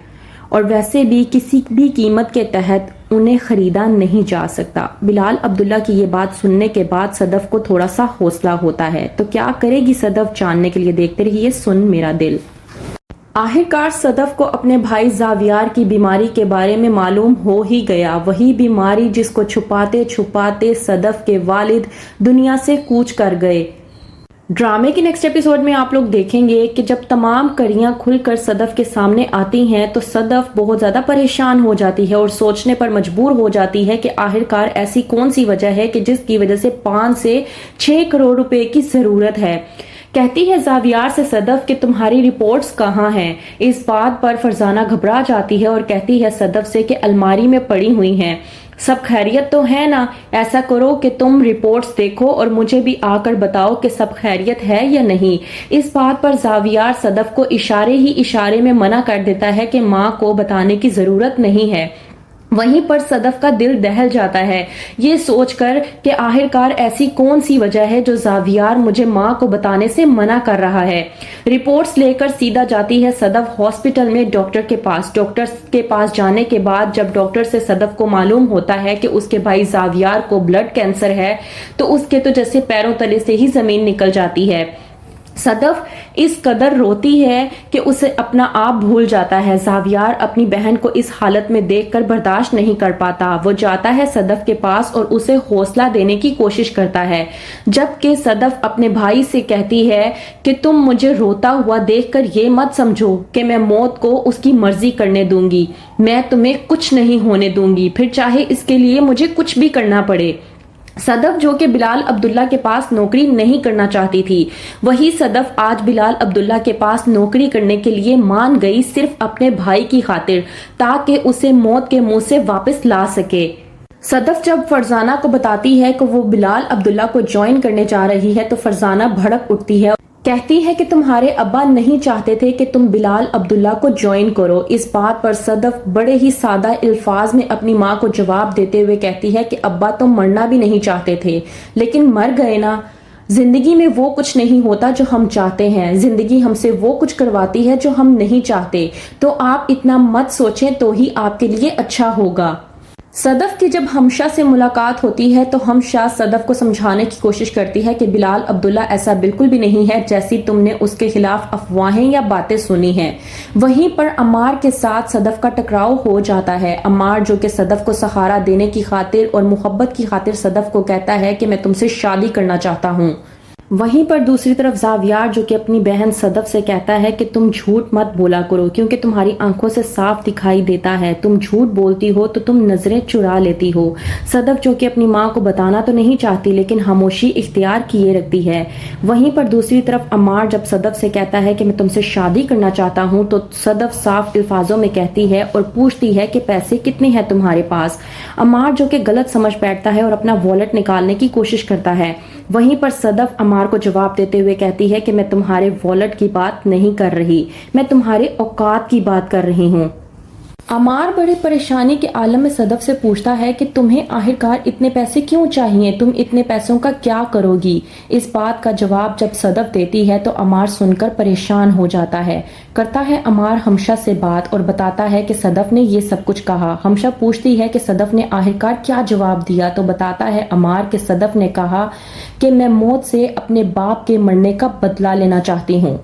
और वैसे भी किसी भी कीमत के तहत उन्हें खरीदा नहीं जा सकता। बिलाल अब्दुल्ला की ये बात सुनने के बाद सदफ को थोड़ा सा हौसला होता है। तो क्या करेगी सदफ, जानने के लिए देखते रहिए सुन मेरा दिल। आखिरकार सदफ को अपने भाई जावियार की बीमारी के बारे में मालूम हो ही गया। वही बीमारी जिसको छुपाते छुपाते सदफ के वालिद दुनिया से कूच कर गए। ड्रामे के नेक्स्ट एपिसोड में आप लोग देखेंगे कि जब तमाम कड़ियां खुलकर सदफ के सामने आती हैं तो सदफ बहुत ज्यादा परेशान हो जाती है और सोचने पर मजबूर हो जाती है कि आखिरकार ऐसी कौन सी वजह है कि जिसकी वजह से 5 से 6 करोड़ रुपए की जरूरत है। कहती है जावियार से सदफ कि तुम्हारी रिपोर्ट्स कहाँ हैं। इस बात पर फरजाना घबरा जाती है और कहती है सदफ से कि अलमारी में पड़ी हुई हैं, सब खैरियत तो है ना। ऐसा करो कि तुम रिपोर्ट्स देखो और मुझे भी आकर बताओ कि सब खैरियत है या नहीं। इस बात पर जावियार सदफ को इशारे ही इशारे में मना कर देता है कि माँ को बताने की जरूरत नहीं है। वहीं पर सदफ का दिल दहल जाता है ये सोचकर कि आखिरकार ऐसी कौन सी वजह है जो जावियार मुझे माँ को बताने से मना कर रहा है। रिपोर्ट्स लेकर सीधा जाती है सदफ हॉस्पिटल में डॉक्टर के पास। डॉक्टर के पास जाने के बाद जब डॉक्टर से सदफ को मालूम होता है कि उसके भाई जावियार को ब्लड कैंसर है तो उसके तो जैसे पैरों तले से ही जमीन निकल जाती है। सदफ इस कदर रोती है कि उसे अपना आप भूल जाता है। ज़ावियार अपनी बहन को इस हालत में देखकर बर्दाश्त नहीं कर पाता। वो जाता है सदफ के पास और उसे हौसला देने की कोशिश करता है, जबकि सदफ अपने भाई से कहती है कि तुम मुझे रोता हुआ देखकर ये मत समझो कि मैं मौत को उसकी मर्जी करने दूंगी। मैं तुम्हें कुछ नहीं होने दूंगी, फिर चाहे इसके लिए मुझे कुछ भी करना पड़े। सदफ जो कि बिलाल अब्दुल्ला के पास नौकरी नहीं करना चाहती थी, वही सदफ आज बिलाल अब्दुल्ला के पास नौकरी करने के लिए मान गई, सिर्फ अपने भाई की खातिर, ताकि उसे मौत के मुंह से वापस ला सके। सदफ जब फरजाना को बताती है कि वो बिलाल अब्दुल्ला को ज्वाइन करने जा रही है तो फरजाना भड़क उठती है, कहती है कि तुम्हारे अब्बा नहीं चाहते थे कि तुम बिलाल अब्दुल्ला को ज्वाइन करो। इस बात पर सदफ बड़े ही सादा अल्फाज में अपनी माँ को जवाब देते हुए कहती है कि अब्बा तो मरना भी नहीं चाहते थे, लेकिन मर गए ना। जिंदगी में वो कुछ नहीं होता जो हम चाहते हैं, जिंदगी हमसे वो कुछ करवाती है जो हम नहीं चाहते, तो आप इतना मत सोचें तो ही आपके लिए अच्छा होगा। सदफ की जब हमशा से मुलाकात होती है तो हमशा सदफ को समझाने की कोशिश करती है कि बिलाल अब्दुल्ला ऐसा बिल्कुल भी नहीं है जैसी तुमने उसके खिलाफ अफवाहें या बातें सुनी हैं। वहीं पर अम्मार के साथ सदफ का टकराव हो जाता है। अम्मार जो कि सदफ को सहारा देने की खातिर और मोहब्बत की खातिर सदफ को कहता है कि मैं तुमसे शादी करना चाहता हूँ। वहीं पर दूसरी तरफ ज़ावियार जो कि अपनी बहन सदफ से कहता है कि तुम झूठ मत बोला करो, क्योंकि तुम्हारी आंखों से साफ दिखाई देता है, तुम झूठ बोलती हो तो तुम नजरें चुरा लेती हो। सदफ जो कि अपनी माँ को बताना तो नहीं चाहती लेकिन खामोशी इख्तियार किए रखती है। वहीं पर दूसरी तरफ अम्मार जब सदफ से कहता है कि मैं तुमसे शादी करना चाहता हूँ तो सदफ साफ अल्फाजों में कहती है और पूछती है कि पैसे कितने हैं तुम्हारे पास। अम्मार जो कि गलत समझ बैठता है और अपना वॉलेट निकालने की कोशिश करता है। वहीं पर सदफ अम्मार को जवाब देते हुए कहती है कि मैं तुम्हारे वॉलेट की बात नहीं कर रही, मैं तुम्हारे औकात की बात कर रही हूँ। अम्मार बड़े परेशानी के आलम में सदफ से पूछता है कि तुम्हें आखिरकार इतने पैसे क्यों चाहिए, तुम इतने पैसों का क्या करोगी। इस बात का जवाब जब सदफ देती है तो अम्मार सुनकर परेशान हो जाता है। करता है अम्मार हमशा से बात और बताता है कि सदफ ने ये सब कुछ कहा। हमशा पूछती है कि सदफ ने आखिरकार क्या जवाब दिया तो बताता है अम्मार कि सदफ ने कहा कि मैं मौत से अपने बाप के मरने का बदला लेना चाहती हूँ।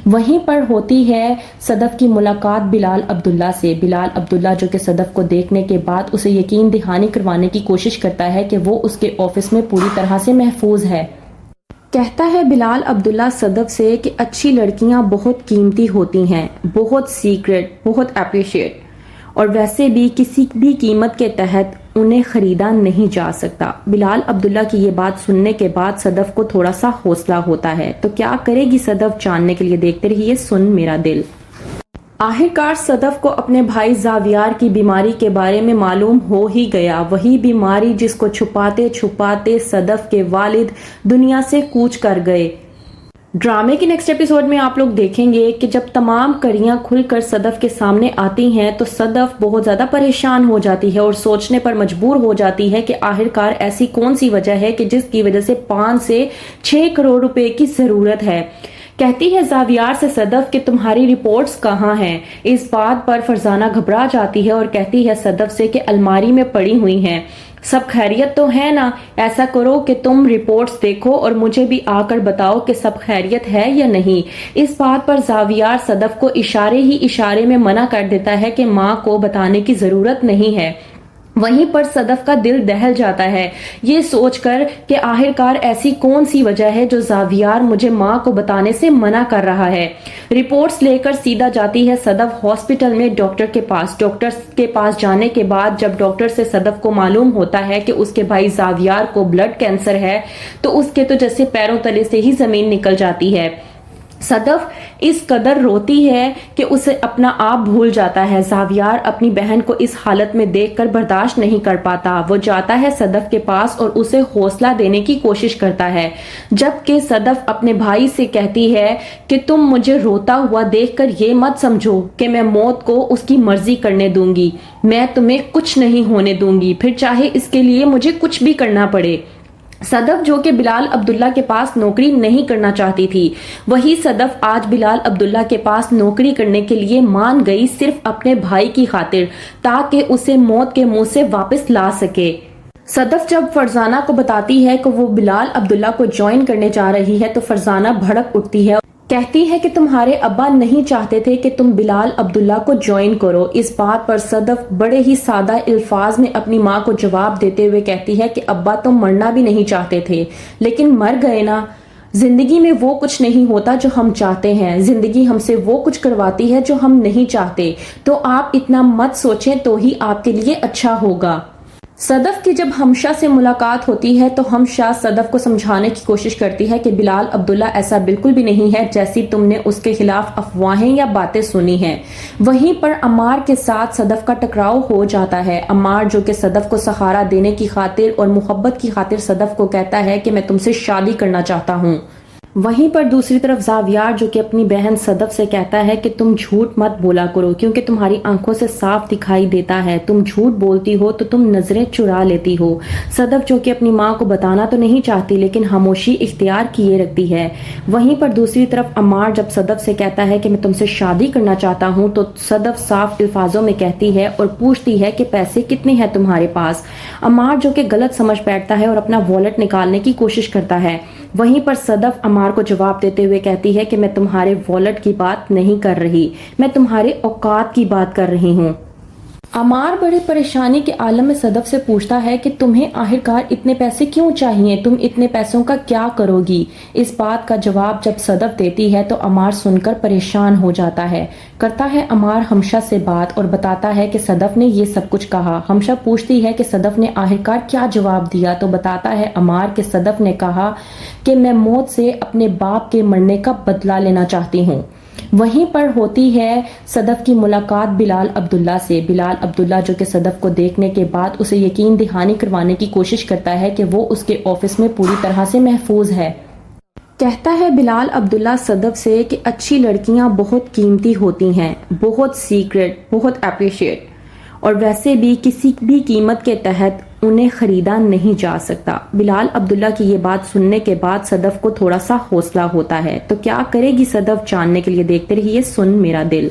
वहीं पर होती है सदफ की मुलाकात बिलाल अब्दुल्ला से। बिलाल अब्दुल्ला जो कि सदफ को देखने के बाद उसे यकीन दहानी करवाने की कोशिश करता है कि वो उसके ऑफिस में पूरी तरह से महफूज है। कहता है बिलाल अब्दुल्ला सदफ से कि अच्छी लड़कियां बहुत कीमती होती हैं, बहुत सीक्रेट, बहुत अप्रिशिएट, और वैसे भी किसी भी कीमत के तहत उन्हें खरीदा नहीं जा सकता। बिलाल अब्दुल्ला की ये बात सुनने के बाद सदफ को थोड़ा सा हौसला होता है। तो क्या करेगी सदफ, जानने के लिए देखते रहिए सुन मेरा दिल। आखिरकार सदफ को अपने भाई ज़ावियार की बीमारी के बारे में मालूम हो ही गया। वही बीमारी जिसको छुपाते छुपाते सदफ के वालिद दुनिया से कूच कर गए। ड्रामे के नेक्स्ट एपिसोड में आप लोग देखेंगे कि जब तमाम कड़ियां खुलकर सदफ के सामने आती हैं तो सदफ बहुत ज्यादा परेशान हो जाती है और सोचने पर मजबूर हो जाती है कि आखिरकार ऐसी कौन सी वजह है कि जिसकी वजह से 5 से 6 करोड़ रुपए की जरूरत है। कहती है ज़ावियार से सदफ कि तुम्हारी रिपोर्ट्स कहाँ हैं। इस बात पर फरजाना घबरा जाती है और कहती है सदफ से कि अलमारी में पड़ी हुई हैं, सब खैरियत तो है ना। ऐसा करो कि तुम रिपोर्ट्स देखो और मुझे भी आकर बताओ कि सब खैरियत है या नहीं। इस बात पर ज़ावियार सदफ को इशारे ही इशारे में मना कर देता है कि माँ को बताने की जरूरत नहीं है। वहीं पर सदफ का दिल दहल जाता है ये सोचकर कि आखिरकार ऐसी कौन सी वजह है जो ज़ावियार मुझे माँ को बताने से मना कर रहा है। रिपोर्ट्स लेकर सीधा जाती है सदफ हॉस्पिटल में डॉक्टर के पास। डॉक्टर के पास जाने के बाद जब डॉक्टर से सदफ को मालूम होता है कि उसके भाई ज़ावियार को ब्लड कैंसर है तो उसके तो जैसे पैरों तले से ही जमीन निकल जाती है। सदफ इस कदर रोती है कि उसे अपना आप भूल जाता है। ज़ावियार अपनी बहन को इस हालत में देखकर बर्दाश्त नहीं कर पाता। वो जाता है सदफ के पास और उसे हौसला देने की कोशिश करता है, जबकि सदफ अपने भाई से कहती है कि तुम मुझे रोता हुआ देखकर ये मत समझो कि मैं मौत को उसकी मर्जी करने दूंगी। मैं तुम्हें कुछ नहीं होने दूंगी, फिर चाहे इसके लिए मुझे कुछ भी करना पड़े। सदफ जो कि बिलाल अब्दुल्ला के पास नौकरी नहीं करना चाहती थी, वही सदफ आज बिलाल अब्दुल्ला के पास नौकरी करने के लिए मान गई, सिर्फ अपने भाई की खातिर, ताकि उसे मौत के मुंह से वापस ला सके। صدف جب فرزانہ کو بتاتی ہے کہ وہ بلال عبداللہ کو جوائن کرنے جا رہی ہے تو فرزانہ بھڑک اٹھتی ہے، کہتی ہے کہ تمہارے ابا نہیں چاہتے تھے کہ تم بلال عبداللہ کو جوائن کرو۔ اس بات پر صدف بڑے ہی سادہ الفاظ میں اپنی ماں کو جواب دیتے ہوئے کہتی ہے کہ ابا تو مرنا بھی نہیں چاہتے تھے، لیکن مر گئے نا۔ زندگی میں وہ کچھ نہیں ہوتا جو ہم چاہتے ہیں، زندگی ہم سے وہ کچھ کرواتی ہے جو ہم نہیں چاہتے، تو آپ اتنا مت سوچیں تو ہی آپ کے لیے اچھا ہوگا۔ صدف کی جب ہمشا سے ملاقات ہوتی ہے تو ہمشا صدف کو سمجھانے کی کوشش کرتی ہے کہ بلال عبداللہ ایسا بالکل بھی نہیں ہے جیسی تم نے اس کے خلاف افواہیں یا باتیں سنی ہیں۔ وہیں پر عمار کے ساتھ صدف کا ٹکراؤ ہو جاتا ہے۔ عمار جو کہ صدف کو سہارا دینے کی خاطر اور محبت کی خاطر صدف کو کہتا ہے کہ میں تم سے شادی کرنا چاہتا ہوں۔ وہیں پر دوسری طرف زاویار جو کہ اپنی بہن صدف سے کہتا ہے کہ تم جھوٹ مت بولا کرو کیونکہ تمہاری آنکھوں سے صاف دکھائی دیتا ہے، تم جھوٹ بولتی ہو تو تم نظریں چرا لیتی ہو۔ صدف جو کہ اپنی ماں کو بتانا تو نہیں چاہتی لیکن خاموشی اختیار کیے رکھتی ہے۔ وہیں پر دوسری طرف عمار جب صدف سے کہتا ہے کہ میں تم سے شادی کرنا چاہتا ہوں تو صدف صاف الفاظوں میں کہتی ہے اور پوچھتی ہے کہ پیسے کتنے ہیں تمہارے پاس۔ عمار جو کہ غلط سمجھ بیٹھتا ہے اور اپنا والیٹ نکالنے کی کوشش کرتا ہے۔ وہیں پر صدف عمار کو جواب دیتے ہوئے کہتی ہے کہ میں تمہارے والیٹ کی بات نہیں کر رہی، میں تمہارے اوقات کی بات کر رہی ہوں۔ عمار بڑے پریشانی کے عالم میں صدف سے پوچھتا ہے کہ تمہیں آخرکار اتنے پیسے کیوں چاہیے، تم اتنے پیسوں کا کیا کرو گی؟ اس بات کا جواب جب صدف دیتی ہے تو عمار سن کر پریشان ہو جاتا ہے۔ کرتا ہے عمار ہمشا سے بات اور بتاتا ہے کہ صدف نے یہ سب کچھ کہا۔ ہمشا پوچھتی ہے کہ صدف نے آخرکار کیا جواب دیا تو بتاتا ہے عمار کہ صدف نے کہا کہ میں موت سے اپنے باپ کے مرنے کا بدلہ لینا چاہتی ہوں۔ وہیں پر ہوتی ہے صدف کی ملاقات بلال عبداللہ سے۔ بلال عبداللہ جو کہ صدف کو دیکھنے کے بعد اسے یقین دہانی کروانے کی کوشش کرتا ہے کہ وہ اس کے آفس میں پوری طرح سے محفوظ ہے۔ کہتا ہے بلال عبداللہ صدف سے کہ اچھی لڑکیاں بہت قیمتی ہوتی ہیں، بہت سیکرٹ، بہت اپریشیٹ، اور ویسے بھی کسی بھی قیمت کے تحت انہیں خریدا نہیں جا سکتا۔ بلال عبداللہ کی یہ بات سننے کے بعد صدف کو تھوڑا سا حوصلہ ہوتا ہے، تو کیا کرے گی صدف جاننے کے لیے دیکھتے رہیے سن میرا دل۔